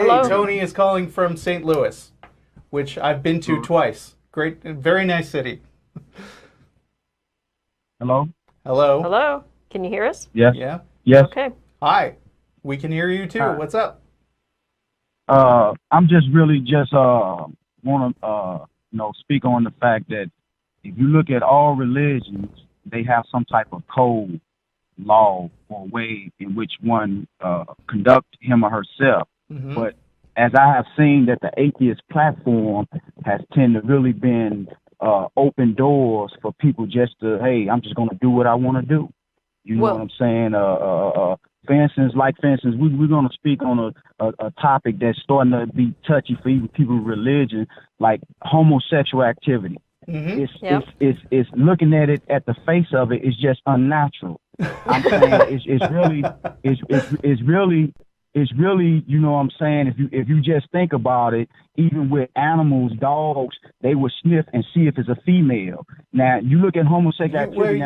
Hello. Tony is calling from St. Louis, which I've been to twice. Great, very nice city. Hello? Hello. Hello. Can you hear us? Yes. Yeah. Yes. Okay. Hi. We can hear you too. Hi. What's up? I'm just really want to speak on the fact that if you look at all religions, they have some type of code, law, or way in which one conduct him or herself. Mm-hmm. But as I have seen that the atheist platform has tended to really been open doors for people just to, hey, I'm just going to do what I want to do. You know what I'm saying? For instance, we're going to speak on a topic that's starting to be touchy for even people with religion, like homosexual activity. Mm-hmm. It's looking at it at the face of it is just unnatural. I'm saying it's really, you know what I'm saying, if you just think about it, even with animals, dogs, they will sniff and see if it's a female. Now, you look at homosexual activity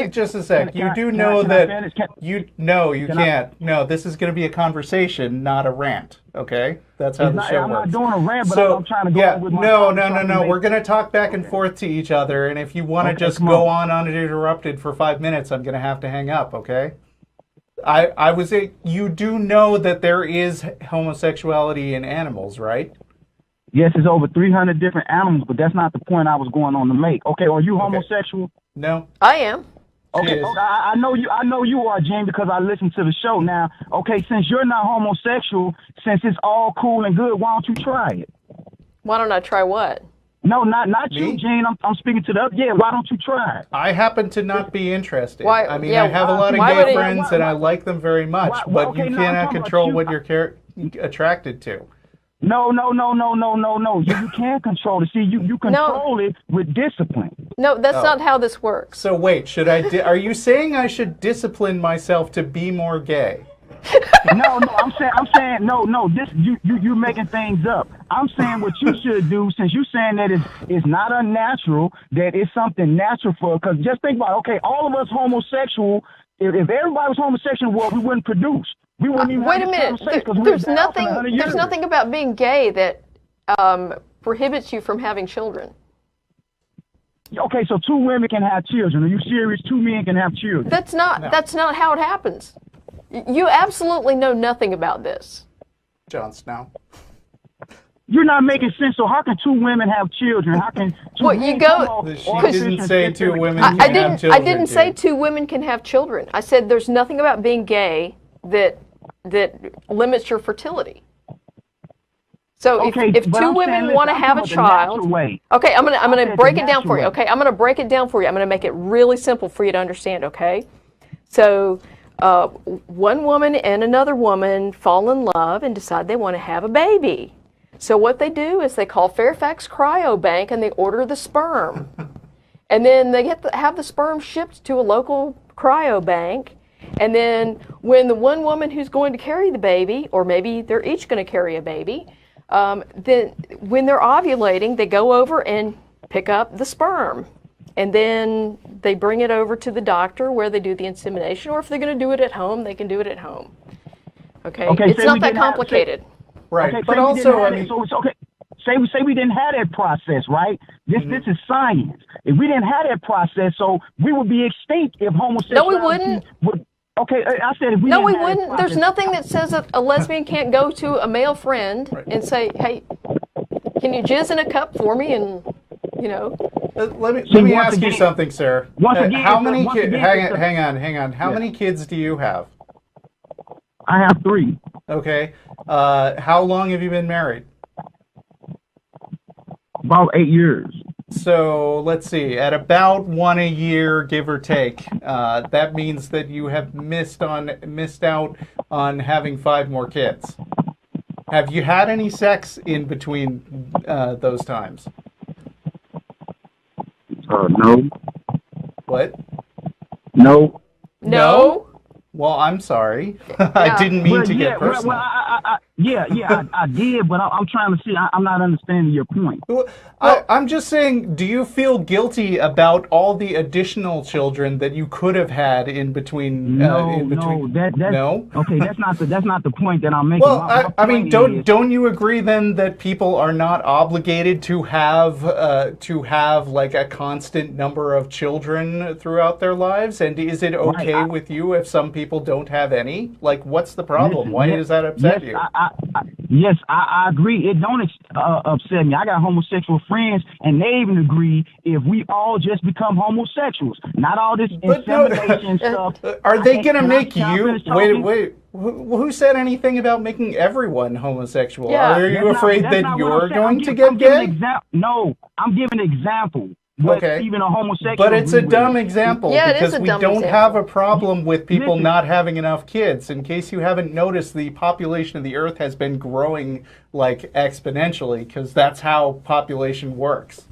just a sec. You do know that you can't. No, this is going to be a conversation, not a rant, okay? That's how the show works. I'm not doing a rant, but I'm trying to go on with my... No. We're going to talk back and forth to each other, and if you want to just go on uninterrupted for 5 minutes, I'm going to have to hang up, okay? I was saying, you do know that there is homosexuality in animals, right? Yes, it's over 300 different animals, but that's not the point I was going on to make. Okay, are you homosexual? No. I am. Okay, I know you are, Jane, because I listened to the show. Now, okay, since you're not homosexual, since it's all cool and good, why don't you try it? Why don't I try what? No, not you, Jane. I'm speaking to the other. Yeah, why don't you try it? I happen to not be interested. Why? I mean, I have a lot of gay friends, and I like them very much, but you cannot control what you're attracted to. No. You can't control it. See, you control it with discipline. No, that's not how this works. So wait, should I? Are you saying I should discipline myself to be more gay? No, I'm saying no. This you're making things up. I'm saying what you should do, since you're saying that it's not unnatural, that it's something natural for. Because just think about it, okay, all of us homosexual. If everybody was homosexual, well, we wouldn't produce. We wouldn't even. Wait a minute. There's nothing about being gay that prohibits you from having children. Okay, so 2 women can have children. Are you serious? 2 men can have children. That's not how it happens. You absolutely know nothing about this. Jon Snow. You're not making sense. So how can 2 women have children? How can two men She didn't say 2 women can have children. I didn't say 2 women can have children. I said there's nothing about being gay that limits your fertility. So if 2 women want to have a child, okay, I'm gonna break it down for you. Okay, I'm gonna break it down for you. I'm gonna make it really simple for you to understand. Okay, so. One woman and another woman fall in love and decide they want to have a baby. So what they do is they call Fairfax Cryobank and they order the sperm. And then they have the sperm shipped to a local cryobank. And then when the one woman who's going to carry the baby, or maybe they're each going to carry a baby, then when they're ovulating, they go over and pick up the sperm. And then they bring it over to the doctor where they do the insemination, or if they're going to do it at home, they can do it at home. Okay, it's not that complicated. Right, okay, but also, say we didn't have that process, right? This is science. If we didn't have that process, so we would be extinct if homosexuality. No, we wouldn't. Okay, I said if we. No, didn't we have wouldn't. There's nothing that says that a lesbian can't go to a male friend and say, "Hey, can you jizz in a cup for me?" And Let me ask you something, sir. How many kids? Hang on. How many kids do you have? I have 3. Okay. How long have you been married? About 8 years. So let's see. At about 1 a year, give or take, that means that you have missed out on having 5 more kids. Have you had any sex in between those times? No. What? No. No. Well, I'm sorry. I didn't mean to get personal. I did, but I'm trying to see. I'm not understanding your point. I'm just saying, do you feel guilty about all the additional children that you could have had in between? No. Okay, that's not the point that I'm making. Well, I mean, don't you agree then that people are not obligated to have like a constant number of children throughout their lives? And is it okay with you if some people don't have any? Like, what's the problem? Why does that upset you? Yes, I agree. It don't upset me. I got homosexual friends, and they even agree if we all just become homosexuals, not all this insemination stuff. Are they going to make you? Wait. Who said anything about making everyone homosexual? Yeah. Are you afraid that you're going to get gay? No, I'm giving an example. Okay. Even a homosexual. But it's a dumb example because we don't have a problem with people not having enough kids. In case you haven't noticed, the population of the Earth has been growing like exponentially because that's how population works.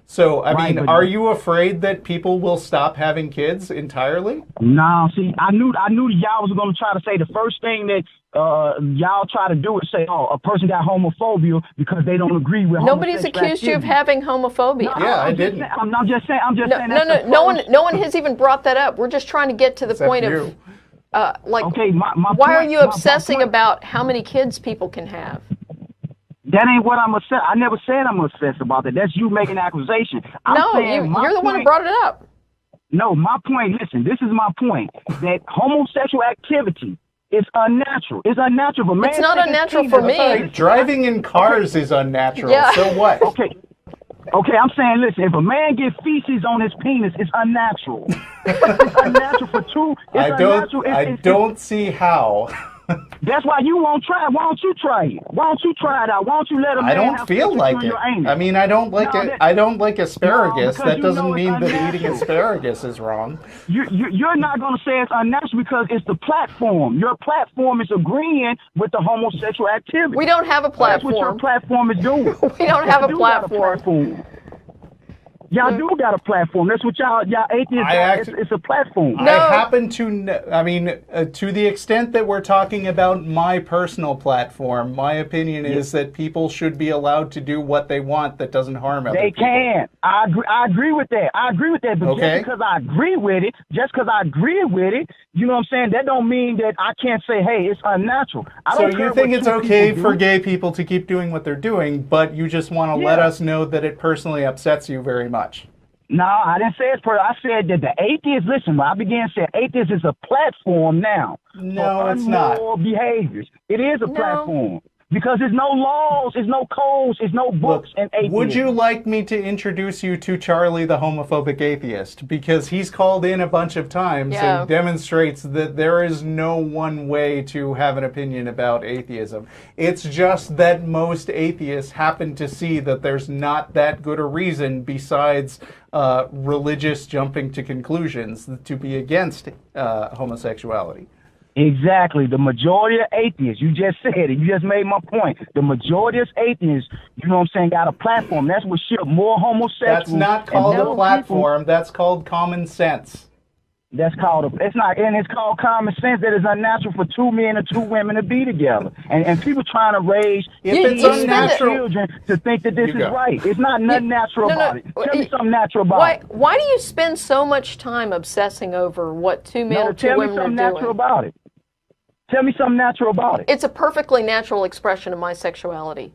So, I mean, are you afraid that people will stop having kids entirely? No, see, I knew y'all was going to try to say the first thing that y'all try to do is say, oh, a person got homophobia because they don't agree with Nobody's accused you of having homophobia. No, I didn't. I'm just saying. No one has even brought that up. We're just trying to get to the point of, why are you obsessing about how many kids people can have? That ain't what I'm obsessed. I never said I'm obsessed about that. That's you making an accusation. You're the one who brought it up. No, my point, listen, this is my point, that homosexual activity is unnatural. It's unnatural for men. It's not unnatural for me. Sorry, driving in cars is unnatural. Yeah. So what? Okay, I'm saying, listen, if a man gets feces on his penis, it's unnatural. It's unnatural for two. I don't see how. That's why you won't try it. Why don't you try it? Why don't you try it out? Why don't you let a man I don't feel like it. I mean, I don't like it. I don't like asparagus. That doesn't mean that eating asparagus is wrong. You're not going to say it's unnatural because it's the platform. Your platform is agreeing with the homosexual activity. We don't have a platform. That's what your platform is doing. We don't have a platform. Y'all do got a platform. That's what y'all atheists. It's a platform. No. I happen to, I mean, to the extent that we're talking about my personal platform, my opinion is that people should be allowed to do what they want that doesn't harm other people. They can. I agree with that. But just because I agree with it, you know what I'm saying? That don't mean that I can't say, hey, it's unnatural. So you think it's okay for gay people to keep doing what they're doing, but you just want to let us know that it personally upsets you very much. No, I didn't say it's I said that the atheists, listen, when I began saying atheists is a platform now. No, it's not. Behaviors. It is a platform. Because there's no laws, there's no codes, there's no books and atheists. Would you like me to introduce you to Charlie the homophobic atheist? Because he's called in a bunch of times and demonstrates that there is no one way to have an opinion about atheism. It's just that most atheists happen to see that there's not that good a reason besides religious jumping to conclusions to be against homosexuality. Exactly. The majority of atheists, you just said it, you just made my point. The majority of atheists, you know what I'm saying, got a platform. That's what ship more homosexuals. That's not called a platform. That's called common sense. It's called common sense that it's unnatural for two men or two women to be together. And people trying to raise children to think that this is right. It's not nothing natural about it. Tell me something natural about it. Why do you spend so much time obsessing over what two men or two women are doing? Tell me something natural about it. Tell me something natural about it. It's a perfectly natural expression of my sexuality.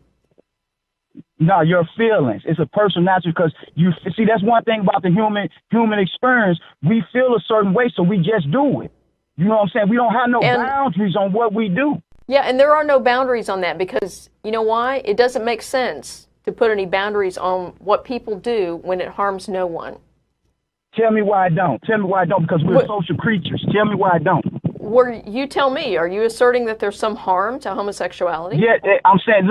No, your feelings. It's a personal natural because you see that's one thing about the human experience. We feel a certain way, so we just do it. You know what I'm saying? We don't have no boundaries on what we do. Yeah, and there are no boundaries on that because you know why? It doesn't make sense to put any boundaries on what people do when it harms no one. Tell me why I don't. Because we're social creatures. Tell me why I don't. You tell me, are you asserting that there's some harm to homosexuality? Yeah, I'm saying,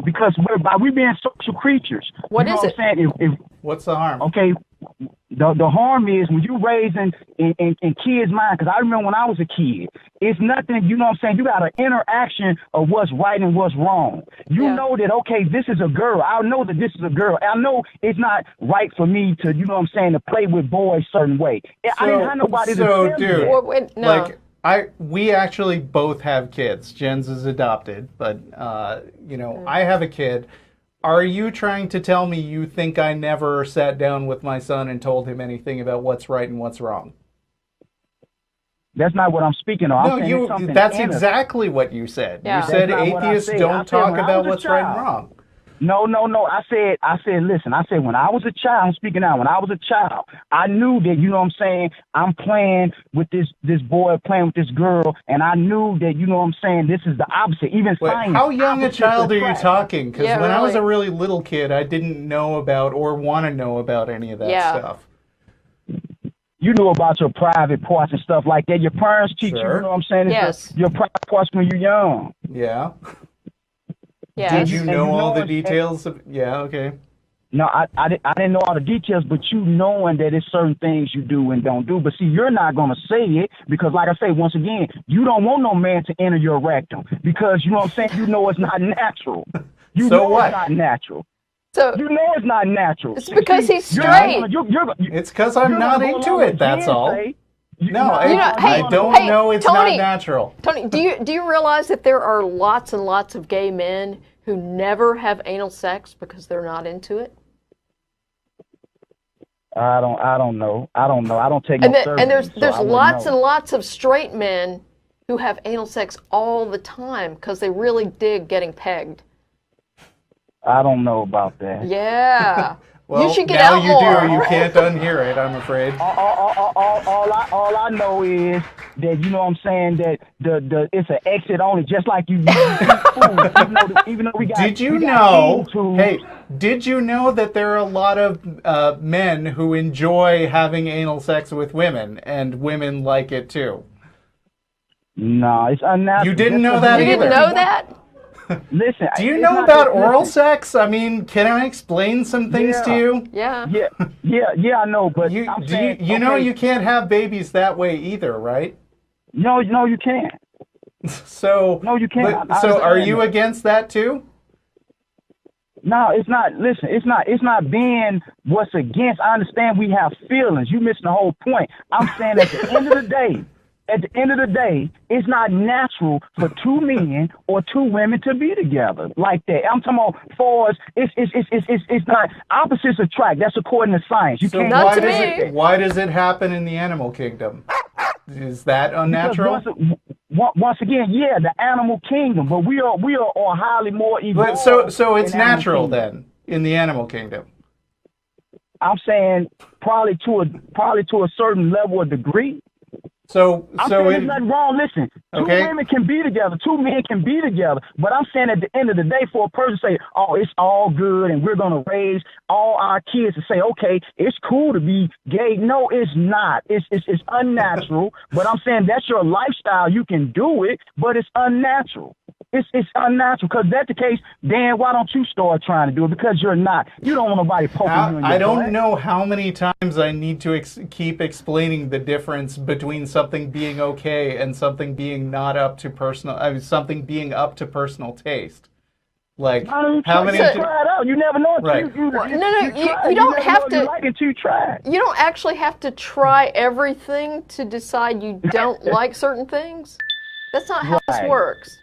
because we being social creatures. What is it? I'm saying, what's the harm? Okay, the harm is when you raising in kids' mind, because I remember when I was a kid, it's nothing, you know what I'm saying, you got an interaction of what's right and what's wrong. You know that, okay, this is a girl. I know that this is a girl. I know it's not right for me to, you know what I'm saying, to play with boys a certain way. I didn't have nobody to tell me that. We actually both have kids. Jen's is adopted, but I have a kid. Are you trying to tell me you think I never sat down with my son and told him anything about what's right and what's wrong? That's not what I'm speaking of. No, that's exactly what you said. Yeah. You said atheists don't talk about what's right and wrong. No. I said, listen, when I was a child, I'm speaking now, when I was a child, I knew that, you know what I'm saying, I'm playing with this boy, playing with this girl, and I knew that, you know what I'm saying, this is the opposite. Even science. How young a child are you talking? Because when I was a really little kid, I didn't know about or want to know about any of that stuff. You knew about your private parts and stuff like that. Your parents teach you, you know what I'm saying? Yes. Your private parts when you're young. Yeah. Yes. Did you know all the details? Yeah, okay. No, I didn't know all the details, but you knowing that it's certain things you do and don't do. But see, you're not going to say it because, like I say, once again, you don't want no man to enter your rectum because, you know what I'm saying, you know it's not natural. You so know what? It's not natural. So you know it's not natural. It's because he's straight. It's because I'm not into it, that's all. I don't know it's Tony, not natural. Tony, do you realize that there are lots and lots of gay men who never have anal sex because they're not into it? I don't know. I don't take no surveys. And there's lots and lots of straight men who have anal sex all the time because they really dig getting pegged. I don't know about that. Yeah. Well, you should get now out you more. do. You can't unhear it, I'm afraid. All I know is that, you know what I'm saying, that the it's an exit only, just like you food, even though we got. Did you know? Hey, did you know that there are a lot of men who enjoy having anal sex with women, and women like it too? No, it's unnatural. You didn't know that either. You didn't know that? Listen, do you know about oral sex? I mean, can I explain some things to you? Yeah, I know, but you know you can't have babies that way either, right? No, you can't. So no, you can't. So are you against that too? No, it's not. Listen, it's not being what's against. I understand we have feelings. You missing the whole point. I'm saying at the end of the day. At the end of the day, it's not natural for two men or two women to be together like that. I'm talking about for us, it's not opposites attract. That's according to science. You can't. Why does it happen in the animal kingdom? Is that unnatural? Once again, yeah, the animal kingdom, but we are highly more evolved. So it's natural then in the animal kingdom. I'm saying probably to a certain level of degree. So there's nothing wrong. Listen, two women can be together, two men can be together. But I'm saying at the end of the day, for a person to say, "Oh, it's all good," and we're gonna raise all our kids to say, "Okay, it's cool to be gay." No, it's not. It's unnatural. But I'm saying that's your lifestyle. You can do it, but it's unnatural. It's unnatural. Because if that's the case, then why don't you start trying to do it? Because you're not. You don't want nobody poking you in your I don't know how many times I need to keep explaining the difference between something being okay and something being not up to personal. something being up to personal taste. Like how many? Try it out. You never know. Right. You don't have to. You like it, you try. You don't actually have to try everything to decide you don't like certain things. That's not how this works.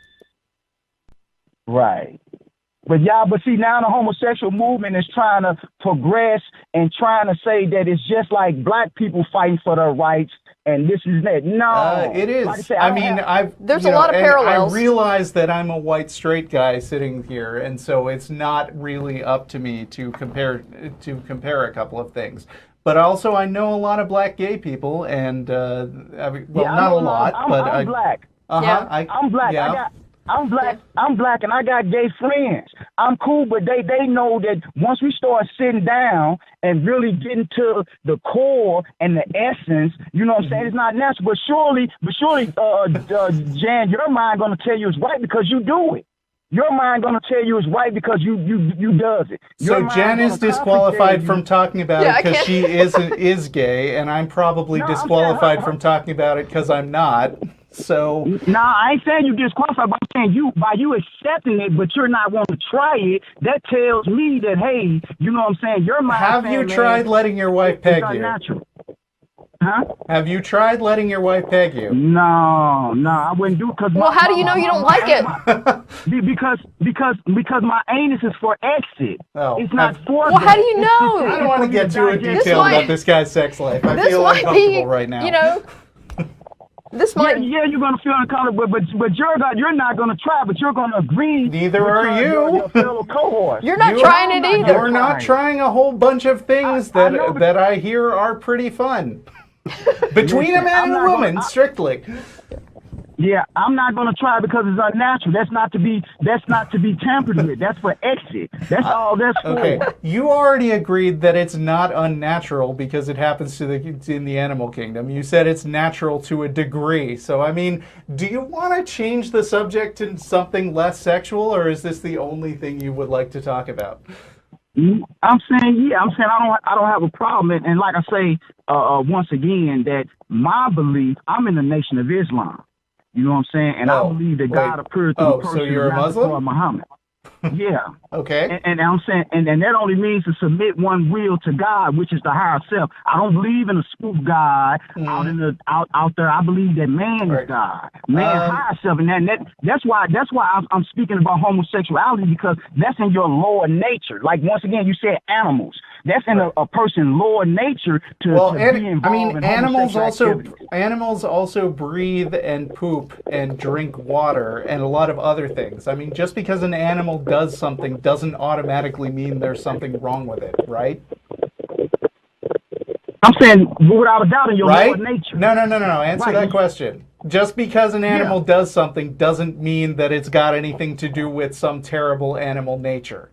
Right. But see, now the homosexual movement is trying to progress and trying to say that it's just like black people fighting for their rights and this is that. No. It is. Like I say, there's a lot of parallels. I realize that I'm a white straight guy sitting here, and so it's not really up to me to compare a couple of things. But also, I know a lot of black gay people, and not a lot, but I'm black. I'm black. Yeah. I'm black, and I got gay friends. I'm cool, but they know that once we start sitting down and really getting to the core and the essence, you know what I'm saying? It's not natural, but surely, Jan, your mind gonna tell you it's right because you do it. Your mind gonna tell you it's right because you does it. So Jan is disqualified from talking about it because she is gay, and I'm probably disqualified from talking about it because I'm not. So I ain't saying you disqualified, but I'm saying by you accepting it, but you're not wanting to try it. That tells me that, hey, you know what I'm saying? Your mind. Have you tried letting your wife peg you? Unnatural. Huh? Have you tried letting your wife peg you? No, I wouldn't do because. Well, how do you know you don't like it? Because my anus is for exit. Oh, it's not for. Well, how do you know? I don't want to get too detailed about this guy's sex life. I feel uncomfortable right now. You know, this might. Yeah, you're gonna feel uncomfortable, but you're not gonna try, but you're gonna agree. Neither are you. Your fellow cohort. You're not trying it either. You're not trying a whole bunch of things that I hear are pretty fun. Between a man and a woman, strictly. Yeah, I'm not going to try because it's unnatural. That's not to be tampered with. That's for exit. That's all that's for. Okay, you already agreed that it's not unnatural because it happens in the animal kingdom. You said it's natural to a degree. So, I mean, do you want to change the subject to something less sexual, or is this the only thing you would like to talk about? I'm saying I don't have a problem, and like I say once again, that my belief, I'm in the Nation of Islam. You know what I'm saying? And I believe that God appeared through a person so you're a Muslim? Muhammad. Yeah. Okay. And I'm saying, and that only means to submit one will to God, which is the higher self. I don't believe in a spoof God out there. I believe that man is God, higher self, and that's why I'm speaking about homosexuality, because that's in your lower nature. Like once again, you said animals. That's in a person's lower nature to be involved in animals also breathe and poop and drink water and a lot of other things. I mean, just because an animal does something doesn't automatically mean there's something wrong with it, right? I'm saying without a doubt in your lower nature. No. Answer that question. Just because an animal does something doesn't mean that it's got anything to do with some terrible animal nature.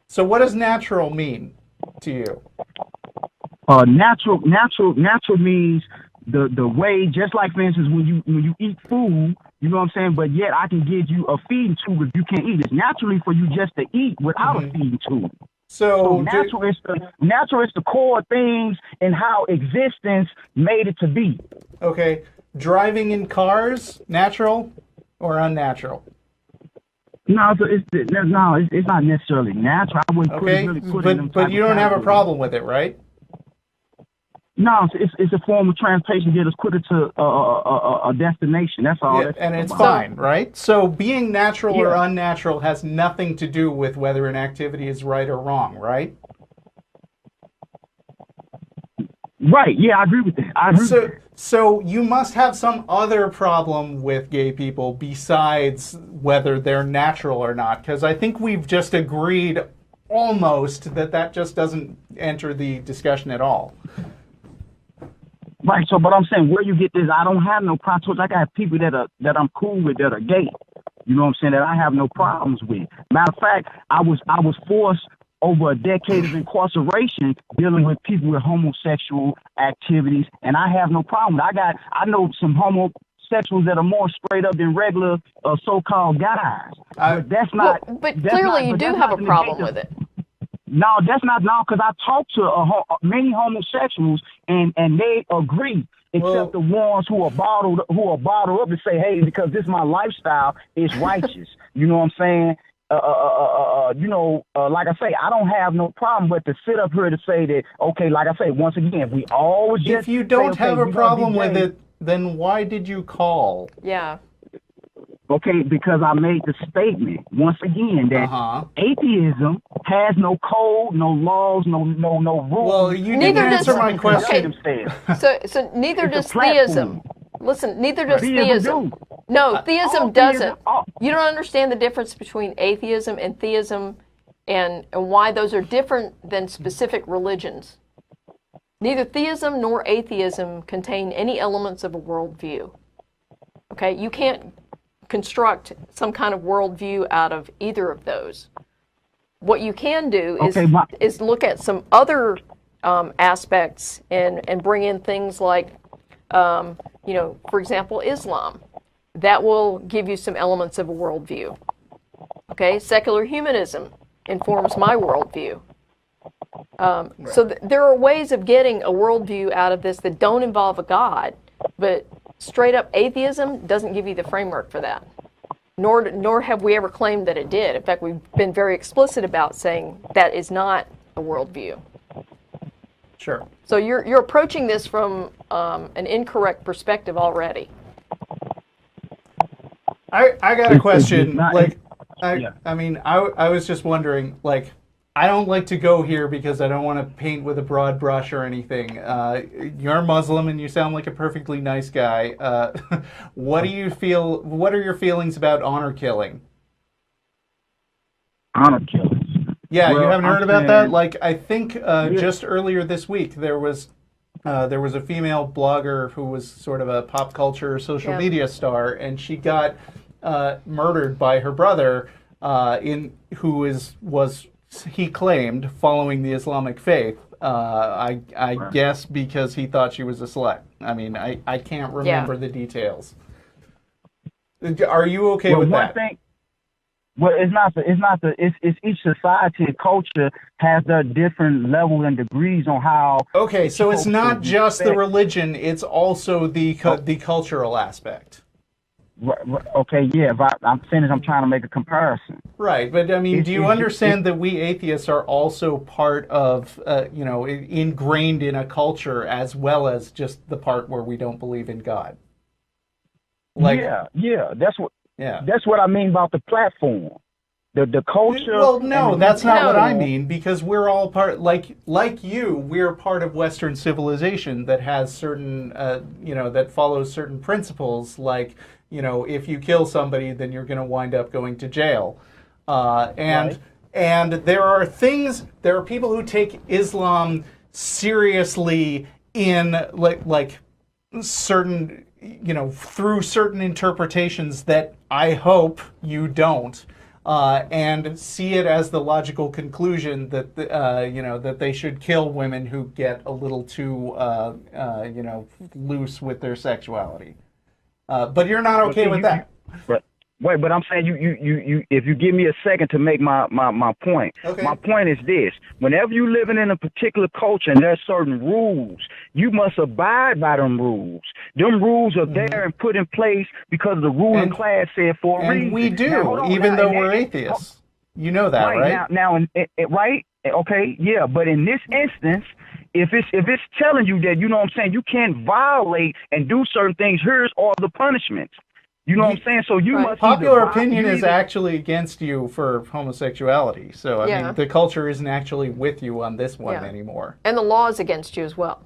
So what does natural mean to you? Natural means the way, just like for instance when you eat food, you know what I'm saying, but yet I can give you a feeding tube if you can't eat. It's naturally for you just to eat without a feeding tube. So natural is the core things and how existence made it to be. Okay. Driving in cars, natural or unnatural? No, it's not necessarily natural. I wouldn't put it in them but you don't have a problem with it, right? No, it's a form of transportation to get us quicker to a destination. That's all. Yeah, and it's fine, right? So being natural or unnatural has nothing to do with whether an activity is right or wrong, right? Right. Yeah, I agree with that. So you must have some other problem with gay people besides whether they're natural or not, because I think we've just agreed almost that just doesn't enter the discussion at all. Right. So, but I'm saying where you get this, I don't have no problems. I got people that I'm cool with that are gay. You know what I'm saying? That I have no problems with. Matter of fact, I was forced over a decade of incarceration dealing with people with homosexual activities, and I have no problem. I know some homosexuals that are more straight up than regular so-called guys. But that's not. But clearly, you do have a problem with it. No, that's not because I talked to many homosexuals and they agree, except the ones who are bottled up and say, hey, because this is my lifestyle, it's righteous. You know what I'm saying? Like I say, I don't have no problem, but to sit up here to say that, okay, like I say, once again, we always just if you don't have a problem with it, then why did you call? Yeah. Okay, because I made the statement once again that atheism has no code, no laws, no rules. Well, you didn't answer my question. Okay. So neither does theism. Listen, neither does theism. No, theism doesn't. You don't understand the difference between atheism and theism and why those are different than specific religions. Neither theism nor atheism contain any elements of a worldview. Okay, you can't construct some kind of worldview out of either of those. What you can do is look at some other aspects and bring in things like, for example, Islam. That will give you some elements of a worldview. Okay, secular humanism informs my worldview. So there are ways of getting a worldview out of this that don't involve a God, but straight up atheism doesn't give you the framework for that. Nor have we ever claimed that it did. In fact, we've been very explicit about saying that is not a worldview. Sure. So you're approaching this from an incorrect perspective already. I got a question. I mean, I was just wondering, like, I don't like to go here because I don't want to paint with a broad brush or anything. You're Muslim and you sound like a perfectly nice guy. What do you feel? What are your feelings about honor killing? Honor killing. Yeah, well, you haven't heard about that? Like, I think just earlier this week there was a female blogger who was sort of a pop culture social media star, and she got murdered by her brother, was he claimed following the Islamic faith. I guess because he thought she was a slut. I mean, I can't remember the details. Are you okay with that? Well, it's each society and culture has their different levels and degrees on how. Okay, so it's not just the religion; it's also the cultural aspect. Okay, yeah. I'm finished. I'm trying to make a comparison. Right, but I mean, do you understand that we atheists are also part of, ingrained in a culture as well as just the part where we don't believe in God? Like, yeah. That's what I mean about the platform. The culture. Well, no, that's not what I mean, because we're all part, like you, we're part of Western civilization that has certain, that follows certain principles, like, if you kill somebody, then you're going to wind up going to jail. And there are people who take Islam seriously in, like certain, through certain interpretations that I hope you don't, and see it as the logical conclusion that that they should kill women who get a little too loose with their sexuality. But you're not okay with that. Wait, but I'm saying you if you give me a second to make my point. Okay. My point is this: whenever you living in a particular culture and there's certain rules, you must abide by them rules. Them rules are there and put in place because the ruling class said for a reason. And we do, even though we're atheists. You know that, right? Now, right? Okay, yeah. But in this instance, if it's telling you that, you know what I'm saying, you can't violate and do certain things, here's all the punishments. You know what I'm saying? So you must. Popular opinion is actually against you for homosexuality. So I mean, the culture isn't actually with you on this one anymore. And the law is against you as well.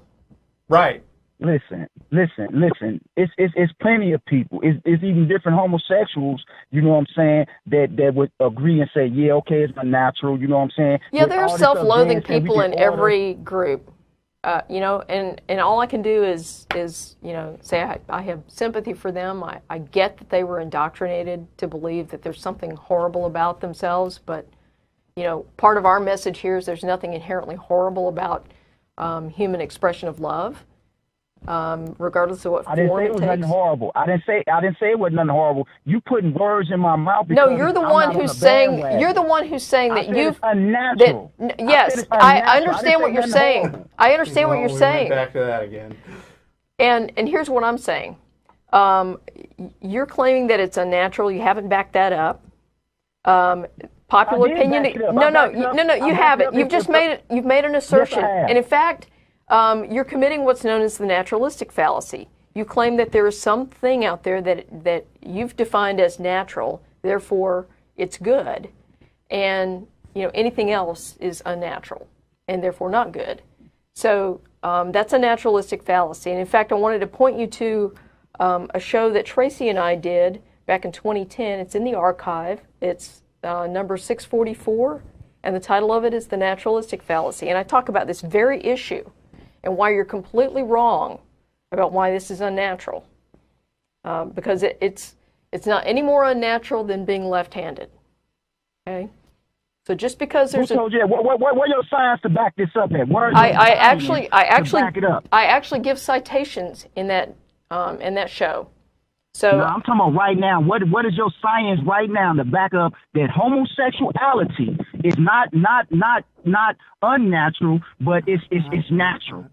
Right. Listen. It's plenty of people. It's even different homosexuals. You know what I'm saying? That would agree and say, yeah, okay, it's unnatural. You know what I'm saying? Yeah, there are self-loathing people in every group. And all I can do is say I have sympathy for them. I get that they were indoctrinated to believe that there's something horrible about themselves, but, part of our message here is there's nothing inherently horrible about human expression of love, regardless of what form it takes. I didn't say it was nothing horrible. I didn't say it was nothing horrible. You putting words in my mouth. No, you're the one who's saying. You're the one who's saying that you've. Unnatural. Yes, I understand what you're saying. Horrible. I understand what you're saying. Back to that again. And here's what I'm saying. You're claiming that it's unnatural. You haven't backed that up. Popular opinion. No. You haven't. You've just made it. You've made an assertion, and in fact. You're committing what's known as the naturalistic fallacy. You claim that there is something out there that you've defined as natural, therefore it's good, and anything else is unnatural and therefore not good. So that's a naturalistic fallacy. And in fact, I wanted to point you to a show that Tracy and I did back in 2010. It's in the archive. It's number 644, and the title of it is The Naturalistic Fallacy. And I talk about this very issue and why you're completely wrong about why this is unnatural. Because it's not any more unnatural than being left-handed. Okay? So just because there's what your science to back this up at? I actually back it up? I actually give citations in that show. So no, I'm talking about right now. What is your science right now to back up that homosexuality is not unnatural, but it's natural?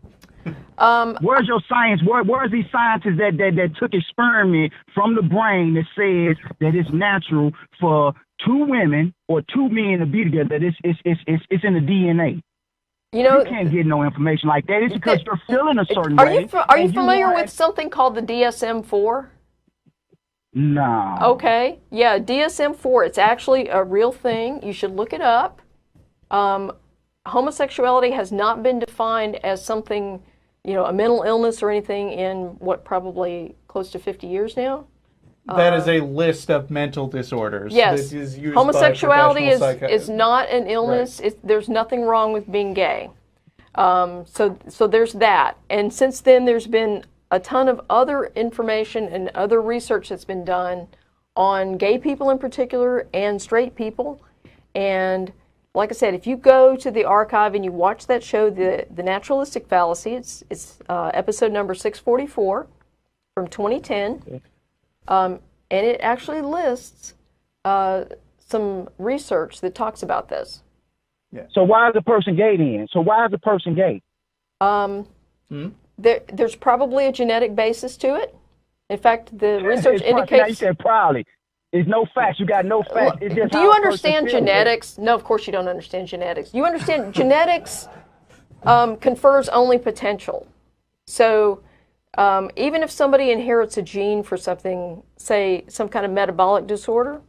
Where's your science? Where's these scientists that took experiment from the brain that says that it's natural for two women or two men to be together? That it's in the DNA. You know, you can't get no information like that. It's because you're feeling a certain way. Are you familiar with something called the DSM-4? No. Okay. Yeah, DSM-4. It's actually a real thing. You should look it up. Homosexuality has not been defined as something, you know, a mental illness or anything in what, probably close to 50 years now. That is a list of mental disorders. Yes. That is used Homosexuality by is not an illness. Right. There's nothing wrong with being gay. So there's that. And since then, there's been a ton of other information and other research that's been done on gay people in particular and straight people. And like I said, if you go to the archive and you watch that show, the Naturalistic Fallacy, it's episode number 644 from 2010. Okay. And it actually lists some research that talks about this. Yeah. So why is a person gay then? There's probably a genetic basis to it. In fact, the research indicates... You said probably. There's no facts. You got no facts. Do you understand genetics? No, of course you don't understand genetics. You understand genetics confers only potential. So even if somebody inherits a gene for something, say some kind of metabolic disorder,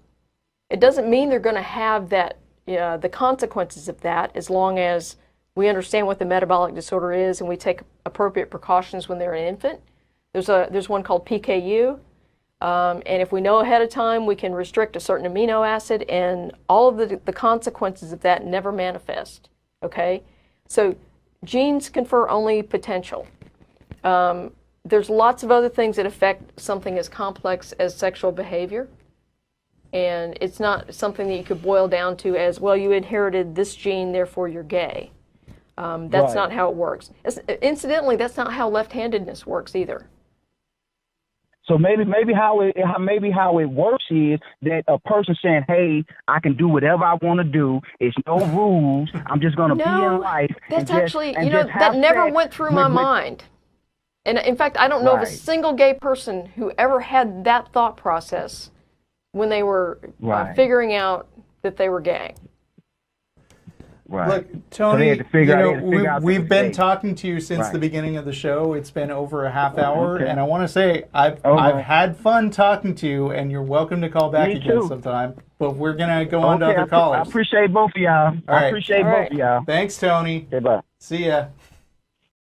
it doesn't mean they're going to have that, the consequences of that, as long as we understand what the metabolic disorder is and we take appropriate precautions when they're an infant. There's one called PKU, and if we know ahead of time, we can restrict a certain amino acid, and all of the consequences of that never manifest. Okay, so genes confer only potential. There's lots of other things that affect something as complex as sexual behavior, and it's not something that you could boil down to as, well, you inherited this gene, therefore you're gay. That's not how it works. Incidentally, that's not how left-handedness works either. So maybe how it works is that a person saying, "Hey, I can do whatever I want to do. It's no rules. I'm just going to be in life." That's actually, that never went through my mind. And in fact, I don't know of a single gay person who ever had that thought process when they were figuring out that they were gay. Right. Look, Tony, we've been talking to you since the beginning of the show. It's been over a half hour, and I want to say I've had fun talking to you, and you're welcome to call back again sometime. But we're gonna go on to other callers. I appreciate both of y'all. I appreciate both of y'all. Thanks, Tony. Okay, bye. See ya.